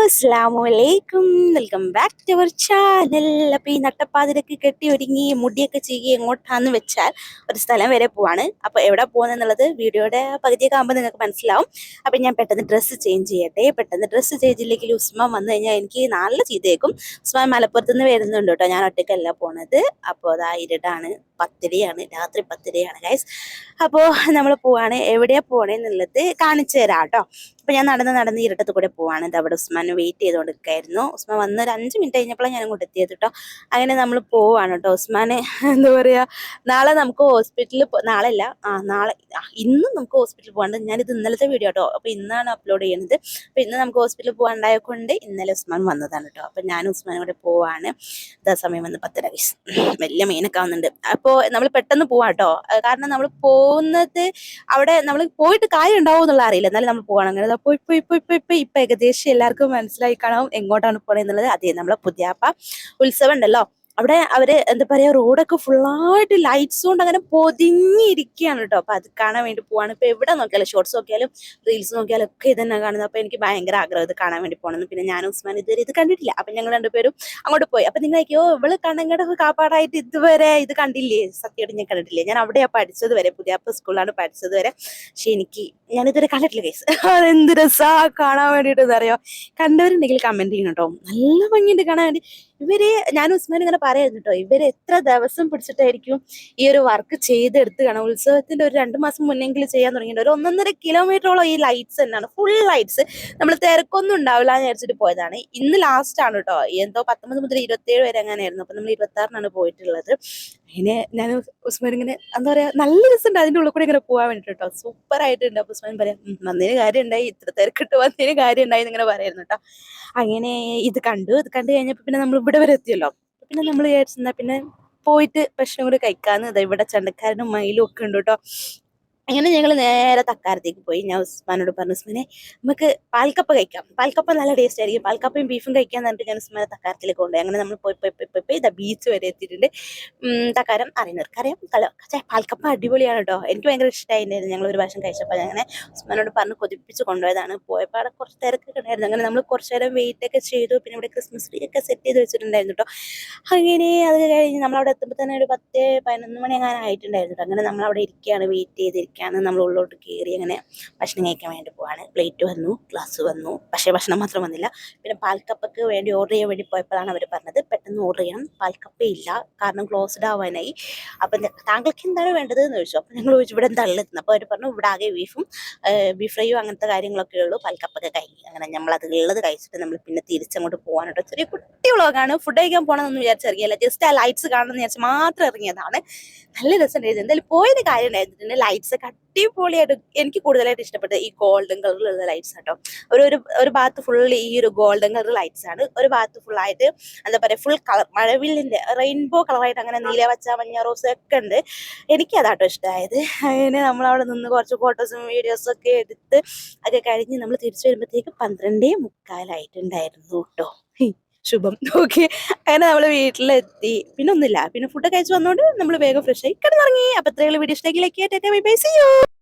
അസ്സലാമലൈക്കും, welcome back to our channel. അപ്പോൾ ഈ നട്ടപ്പാതിരക്ക് കെട്ടി ഒരുങ്ങി മുടിയൊക്കെ ചീകി എങ്ങോട്ടാന്ന് വെച്ചാൽ ഒരു സ്ഥലം വരെ പോവാണ്. അപ്പോൾ എവിടെ പോകുന്നെന്നുള്ളത് വീഡിയോയുടെ പകുതിയൊക്കെ ആകുമ്പോൾ നിങ്ങൾക്ക് മനസ്സിലാവും. അപ്പം ഞാൻ പെട്ടെന്ന് ഡ്രസ്സ് ചേഞ്ച് ചെയ്യട്ടെ. പെട്ടെന്ന് ഡ്രസ്സ് ചേഞ്ചില്ലെങ്കിൽ ഉസ്മാൻ വന്നു കഴിഞ്ഞാൽ എനിക്ക് നല്ല ചീത്തയേക്കും. ഉസ്മാൻ മലപ്പുറത്ത് നിന്ന് വരുന്നുണ്ട് കേട്ടോ, ഞാൻ ഒറ്റയ്ക്കല്ല പോണത്. അപ്പോൾ അതാ ഇരുടാണ്, 10:30 രാത്രി 10:30 ഗൈസ്. അപ്പോൾ നമ്മൾ പോവാണ്. എവിടെയാണ് പോകണമെന്നുള്ളത് കാണിച്ചു തരാം കേട്ടോ. അപ്പോൾ ഞാൻ നടന്ന് ഇരുട്ടത്ത് കൂടെ പോവാണ്. ഇത് അവിടെ ഉസ്മാൻ വെയിറ്റ് ചെയ്തുകൊണ്ട് നിൽക്കായിരുന്നു. ഉസ്മാൻ വന്ന് ഒരു 5 മിനിറ്റ് കഴിഞ്ഞപ്പോഴാണ് ഞാൻ അങ്ങോട്ട് എത്തിയത് കേട്ടോ. അങ്ങനെ നമ്മൾ പോവാണ് കേട്ടോ. ഉസ്മാന് എന്താ പറയുക, നാളെ നമുക്ക് ഹോസ്പിറ്റലിൽ നാളെ ഇന്നും നമുക്ക് ഹോസ്പിറ്റലിൽ പോകാണ്ട്. ഞാനിത് ഇന്നലത്തെ വീഡിയോ കേട്ടോ, അപ്പോൾ ഇന്നാണ് അപ്ലോഡ് ചെയ്യുന്നത്. അപ്പോൾ ഇന്ന് നമുക്ക് ഹോസ്പിറ്റലിൽ പോകാണ്ടായ കൊണ്ട് ഇന്നലെ ഉസ്മാൻ വന്നതാണ് കേട്ടോ. അപ്പോൾ ഞാനും ഉസ്മാനും കൂടെ പോവാണ്. ഇതാ സമയം വന്ന് 10:30 ഗൈസ്. വലിയ മെയിനൊക്കെ ആവുന്നുണ്ട്. അപ്പോൾ നമ്മൾ പെട്ടെന്ന് പോവാം കേട്ടോ. കാരണം നമ്മൾ പോകുന്നത് അവിടെ നമ്മൾ പോയിട്ട് കാര്യം ഉണ്ടാവും എന്നുള്ള അറിയില്ല, എന്നാലും നമ്മൾ പോകണം. അങ്ങനെ ഇപ്പൊ ഏകദേശം എല്ലാവർക്കും മനസ്സിലായി കാണാം എങ്ങോട്ടാണ് പോണെന്നുള്ളത്. അതെ, നമ്മളെ പുതിയാപ്പ ഉത്സവം ഉണ്ടല്ലോ, അവിടെ അവര് എന്താ പറയാ, റോഡൊക്കെ ഫുള്ളായിട്ട് ലൈറ്റ്സ് കൊണ്ട് അങ്ങനെ പൊതിഞ്ഞിരിക്കുകയാണ് കേട്ടോ. അപ്പൊ അത് കാണാൻ വേണ്ടി പോവാണ്. ഇപ്പൊ എവിടെ നോക്കിയാലും, ഷോർട്സ് നോക്കിയാലും റീൽസ് നോക്കിയാലും ഒക്കെ ഇതന്നെ കാണുന്നത്. അപ്പൊ എനിക്ക് ഭയങ്കര ആഗ്രഹം ഇത് കാണാൻ വേണ്ടി പോകണമെന്ന്. പിന്നെ ഞാൻ ഉസ്മാൻ ഇതുവരെ ഇത് കണ്ടിട്ടില്ല. അപ്പൊ ഞങ്ങൾ രണ്ടുപേരും അങ്ങോട്ട് പോയി. അപ്പൊ നിങ്ങളേക്കോ ഇവള് കണ്ണങ്ങടെ കാപ്പാടായിട്ട് ഇതുവരെ ഇത് കണ്ടില്ലേ? സത്യമായിട്ട് ഞാൻ കണ്ടിട്ടില്ലേ. ഞാൻ അവിടെയാ പഠിച്ചത് വരെ, പുതിയാപ്പ സ്കൂളിലാണ് പഠിച്ചത് വരെ. പക്ഷെ ഞാനിതുവരെ കണ്ടിട്ടില്ല ഗൈസ്. അതെന്ത് രസാ കാണാൻ വേണ്ടിയിട്ട്. അറിയോ, കണ്ടവരുണ്ടെങ്കിൽ കമന്റ് ചെയ്യണം കേട്ടോ. നല്ല ഭംഗിയുണ്ട് കാണാൻ വേണ്ടി. ഞാൻ ഉസ്മാൻ ഇങ്ങനെ പറയായിരുന്നു കേട്ടോ, ഇവര് എത്ര ദിവസം പിടിച്ചിട്ടായിരിക്കും ഈ ഒരു വർക്ക് ചെയ്തെടുത്ത് കാണാം. ഉത്സവത്തിന്റെ ഒരു 2 മാസം മുന്നെങ്കിലും ചെയ്യാൻ തുടങ്ങിയിട്ട് ഒരു 1.5 കിലോമീറ്ററോളം ഈ ലൈറ്റ്സ് തന്നെയാണ്, ഫുൾ ലൈറ്റ്സ്. നമ്മൾ തിരക്കൊന്നും ഉണ്ടാവില്ല എന്ന് വിചാരിച്ചിട്ട് പോയതാണ്. ഇന്ന് ലാസ്റ്റ് ആണ് കേട്ടോ, എന്തോ 19 മുതൽ 27 വരെ അങ്ങനെയായിരുന്നു. അപ്പൊ നമ്മൾ 26-നാണ് പോയിട്ടുള്ളത്. അതിന് ഞാൻ ഉസ്മാൻ ഇങ്ങനെ എന്താ പറയാ, നല്ല രസമുണ്ട് അതിന്റെ ഉള്ളിൽ കൂടെ ഇങ്ങനെ പോകാൻ വേണ്ടിട്ട് കേട്ടോ. സൂപ്പർ ആയിട്ടുണ്ട്. അപ്പൊ ഉസ്മാൻ പറയാം, വന്നതിന് കാര്യം ഉണ്ടായി, ഇത്ര തിരക്കിട്ട് വന്നതിന് കാര്യം ഉണ്ടായി എന്നിങ്ങനെ പറയായിരുന്നു കേട്ടോ. അങ്ങനെ ഇത് കണ്ടു കഴിഞ്ഞപ്പോ പിന്നെ നമ്മൾ ഇവിടെ വരെ എത്തിയല്ലോ. പിന്നെ നമ്മൾ വിചാരിച്ചെന്നാ പിന്നെ പോയിട്ട് ഭക്ഷണം കൂടി കഴിക്കാന്ന്. ഇതാ ഇവിടെ ചണ്ടക്കാരനും മയിലും ഒക്കെ ഉണ്ട് കേട്ടോ. അങ്ങനെ ഞങ്ങൾ നേരെ തക്കാരത്തേക്ക് പോയി. ഞാൻ ഉസ്മാനോട് പറഞ്ഞു, ഉസ്മാനെ നമുക്ക് പാൽക്കപ്പ കഴിക്കാം, പാൽക്കപ്പ നല്ല ടേസ്റ്റ് ആയിരിക്കും, പാൽക്കപ്പയും ബീഫും കഴിക്കാൻ പറഞ്ഞിട്ട് ഞാൻ ഉസ്മാനെ തക്കാരത്തിലേക്ക് കൊണ്ടുപോയി. അങ്ങനെ നമ്മൾ പോയി ഇതാ ബീച്ച് വരെ എത്തിയിട്ടുണ്ട്. തക്കാരം അറിയാം പാൽക്കപ്പ അടിപൊളിയാണ് കേട്ടോ. എനിക്ക് ഭയങ്കര ഇഷ്ടമായിരുന്നു. ഞങ്ങൾ ഒരു പ്രാവശ്യം കഴിച്ചപ്പോൾ അങ്ങനെ ഉസ്മാനോട് പറഞ്ഞ് കൊതിപ്പിച്ച് കൊണ്ടുപോയതാണ്. പോയപ്പോൾ അവിടെ കുറച്ച് തിരക്കൊക്കെ ഉണ്ടായിരുന്നു. അങ്ങനെ നമ്മൾ കുറച്ച് നേരം വെയിറ്റ് ഒക്കെ ചെയ്തു. പിന്നെ ഇവിടെ ക്രിസ്മസ് ട്രീ ഒക്കെ സെറ്റ് ചെയ്ത് വെച്ചിട്ടുണ്ടായിരുന്നു കേട്ടോ. അങ്ങനെ അത് കഴിഞ്ഞ് നമ്മളവിടെ എത്തുമ്പോൾ തന്നെ ഒരു 10-11 മണി അങ്ങനെ ആയിട്ടുണ്ടായിരുന്നു. അങ്ങനെ നമ്മളവിടെ ഇരിക്കുകയാണ്, വെയിറ്റ് ചെയ്തിരിക്കുകയാണ്. നമ്മൾ ഉള്ളോട്ട് കയറി അങ്ങനെ ഭക്ഷണം കഴിക്കാൻ വേണ്ടി പോവാണ്. പ്ലേറ്റ് വന്നു, ഗ്ലാസ് വന്നു, പക്ഷേ ഭക്ഷണം മാത്രം വന്നില്ല. പിന്നെ പാൽക്കപ്പയ്ക്ക് വേണ്ടി ഓർഡർ ചെയ്യാൻ വേണ്ടി പോയപ്പോഴാണ് അവർ പറഞ്ഞത് പെട്ടെന്ന് ഓർഡർ ചെയ്യണം, പാൽക്കപ്പ ഇല്ല, കാരണം ക്ലോസ്ഡ് ആവാനായി. അപ്പം താങ്കൾക്ക് എന്താണ് വേണ്ടത് എന്ന് ചോദിച്ചു. അപ്പം ഞങ്ങൾ ചോദിച്ചു ഇവിടെ എന്താ ഉള്ളത്. അപ്പോൾ അവർ പറഞ്ഞു ഇവിടെ ആകെ ബീഫ് ഫ്രൈയും അങ്ങനത്തെ കാര്യങ്ങളൊക്കെ ഉള്ളൂ, പാൽക്കപ്പൊക്കെ കഴിഞ്ഞു. അങ്ങനെ നമ്മളത് ഉള്ളത് കഴിച്ചിട്ട് നമ്മൾ പിന്നെ തിരിച്ചങ്ങോട്ട് പോകാനുണ്ടോ. ചെറിയ കുട്ടി വ്ളോഗാണ്, ഫുഡ് കഴിക്കാൻ പോകണമെന്നൊന്നും വിചാരിച്ചിറങ്ങിയല്ല, ജസ്റ്റ് ആ ലൈറ്റ്സ് കാണണമെന്ന് വിചാരിച്ച് മാത്രം ഇറങ്ങിയതാണ്. നല്ല രസമുണ്ടായിരുന്നു. എന്തായാലും പോയത് കാര്യം ഉണ്ടായിരുന്നിട്ടുണ്ട്. ലൈറ്റ്സ് ഒക്കെ അടിപൊളിയായിട്ട് എനിക്ക് കൂടുതലായിട്ട് ഇഷ്ടപ്പെട്ടത് ഈ ഗോൾഡൻ കളറിലുള്ള ലൈറ്റ്സ് കേട്ടോ. ഒരു ഭാഗത്ത് ഫുൾ ഈ ഒരു ഗോൾഡൻ കളർ ലൈറ്റ്സ് ആണ്, ഒരു ഭാഗത്ത് ഫുൾ ആയിട്ട് എന്താ പറയുക, ഫുൾ കളർ മഴവില്ലിന്റെ റെയിൻബോ കളറായിട്ട് അങ്ങനെ നീല, പച്ച, മഞ്ഞ, റോസ് ഒക്കെ ഉണ്ട്. എനിക്ക് അതാട്ടോ ഇഷ്ടമായത്. അങ്ങനെ നമ്മളവിടെ നിന്ന് കുറച്ച് ഫോട്ടോസും വീഡിയോസും ഒക്കെ എടുത്ത് ഒക്കെ കഴിഞ്ഞ് നമ്മൾ തിരിച്ചു വരുമ്പോഴത്തേക്ക് 12:45 കേട്ടോ. ശുഭം. ഓക്കെ, അങ്ങനെ നമ്മൾ വീട്ടിലെത്തി. പിന്നെ ഒന്നുമില്ല, പിന്നെ ഫുഡ് കഴിച്ച് വന്നോണ്ട് നമ്മൾ വേഗം ഫ്രഷ് ആയി കിടന്നിറങ്ങി. അപ്പൊ ഇത്രയുള്ള വീഡിയോ ഇഷ്ടമെങ്കിൽ ലൈക്ക് ചെയ്യാം. Bye bye, see U.